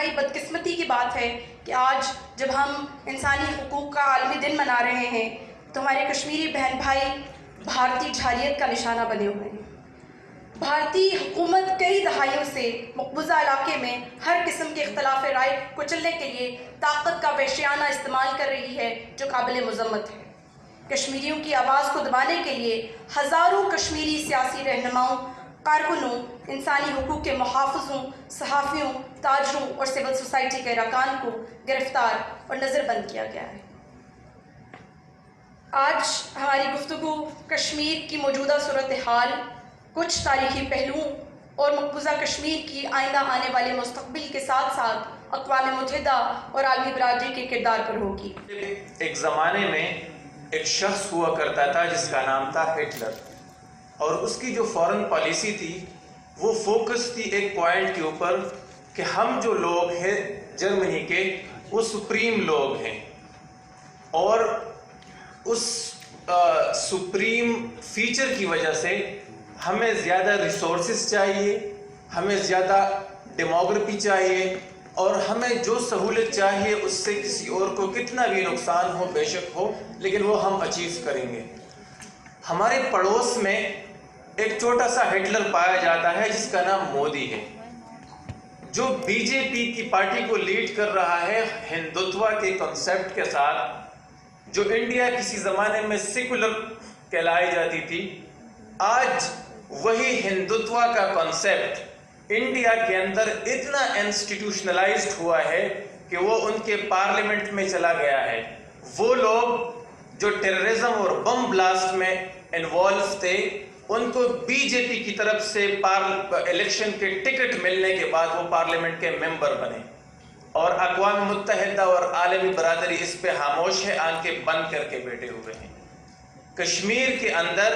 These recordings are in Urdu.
انتہائی بدقسمتی کی بات ہے کہ آج جب ہم انسانی حقوق کا عالمی دن منا رہے ہیں تو ہمارے کشمیری بہن بھائی بھارتی جارحیت کا نشانہ بنے ہوئے ہیں۔ بھارتی حکومت کئی دہائیوں سے مقبوضہ علاقے میں ہر قسم کے اختلاف رائے کو کچلنے کے لیے طاقت کا وحشیانہ استعمال کر رہی ہے جو قابل مذمت ہے۔ کشمیریوں کی آواز کو دبانے کے لیے ہزاروں کشمیری سیاسی رہنماؤں، کارکنوں، انسانی حقوق کے محافظوں، صحافیوں، تاجروں اور سول سوسائٹی کے ارکان کو گرفتار اور نظر بند کیا گیا ہے۔ آج ہماری گفتگو کشمیر کی موجودہ صورتحال، کچھ تاریخی پہلوؤں اور مقبوضہ کشمیر کی آئندہ آنے والے مستقبل کے ساتھ ساتھ اقوام متحدہ اور عالمی برادری کے کردار پر ہوگی۔ ایک زمانے میں ایک شخص ہوا کرتا تھا جس کا نام تھا ہٹلر، اور اس کی جو فورن پالیسی تھی وہ فوکس تھی ایک پوائنٹ کے اوپر کہ ہم جو لوگ ہیں جرمنی کے وہ سپریم لوگ ہیں، اور اس سپریم فیچر کی وجہ سے ہمیں زیادہ ریسورسز چاہیے، ہمیں زیادہ ڈیموگرافی چاہیے، اور ہمیں جو سہولت چاہیے اس سے کسی اور کو کتنا بھی نقصان ہو بے شک ہو لیکن وہ ہم اچیو کریں گے۔ ہمارے پڑوس میں ایک چھوٹا سا ہٹلر پایا جاتا ہے جس کا نام مودی ہے، جو بی جے پی کی پارٹی کو لیڈ کر رہا ہے ہندوتوا کے کنسیپٹ کے ساتھ، جو انڈیا کسی زمانے میں سیکولر کہلائی جاتی تھی، آج وہی ہندوتوا کا کنسیپٹ انڈیا کے اندر اتنا انسٹیٹیوشنلائزڈ ہوا ہے کہ وہ ان کے پارلیمنٹ میں چلا گیا ہے۔ وہ لوگ جو ٹیررزم اور بم بلاسٹ میں انوالو تھے ان کو بی جے پی کی طرف سے الیکشن کے ٹکٹ ملنے کے بعد وہ پارلیمنٹ کے ممبر بنے، اور اقوام متحدہ اور عالمی برادری اس پہ خاموش ہے، آنکھیں بند کر کے بیٹھے ہوئے ہیں۔ کشمیر کے اندر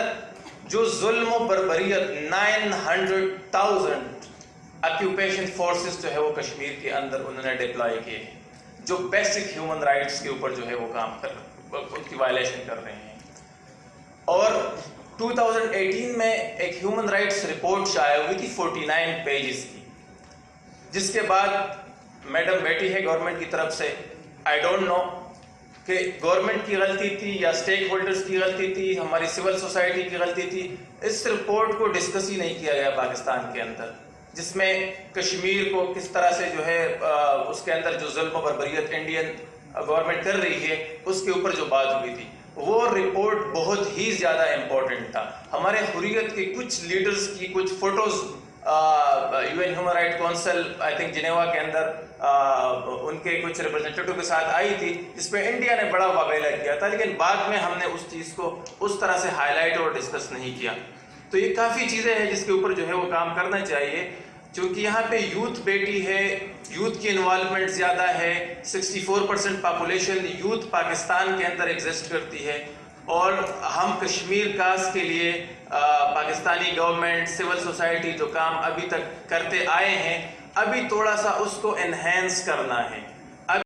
جو ظلم و بربریت 900,000 آکیوپیشن فورسز جو ہے وہ کشمیر کے اندر انہوں نے ڈپلائی کیے ہیں، جو بیسک ہیومن رائٹس کے اوپر جو ہے وہ کام ان کی وائلیشن کر رہے ہیں۔ اور 2018 میں ایک ہیومن رائٹس رپورٹ شائع ہوئی تھی 49 پیجز کی، جس کے بعد میڈم بیٹی ہے گورنمنٹ کی طرف سے، آئی ڈونٹ نو کہ گورنمنٹ کی غلطی تھی یا اسٹیک ہولڈرز کی غلطی تھی، ہماری سول سوسائٹی کی غلطی تھی، اس رپورٹ کو ڈسکس ہی نہیں کیا گیا پاکستان کے اندر، جس میں کشمیر کو کس طرح سے جو ہے اس کے اندر جو ظلم و بربریت انڈین گورنمنٹ کر رہی ہے اس کے اوپر جو بات ہوئی تھی۔ وہ رپورٹ بہت ہی زیادہ امپورٹنٹ تھا۔ ہمارے حریت کے کچھ لیڈرز کی کچھ photos U N human right council I think Geneva کے اندر ان کے کچھ ریپرزنٹیٹیو کے ساتھ آئی تھی، جس پہ انڈیا نے بڑا واویلا کیا تھا، لیکن بعد میں ہم نے اس چیز کو اس طرح سے ہائی لائٹ اور ڈسکس نہیں کیا۔ تو یہ کافی چیزیں ہیں جس کے اوپر جو ہے وہ کام کرنا چاہیے، چونکہ یہاں پہ یوتھ بیٹی ہے، یوتھ کی انوالومنٹ زیادہ ہے، 64% پاپولیشن یوتھ پاکستان کے اندر ایگزسٹ کرتی ہے، اور ہم کشمیر کاسٹ کے لیے پاکستانی گورنمنٹ، سول سوسائٹی جو کام ابھی تک کرتے آئے ہیں، ابھی تھوڑا سا اس کو انہینس کرنا ہے۔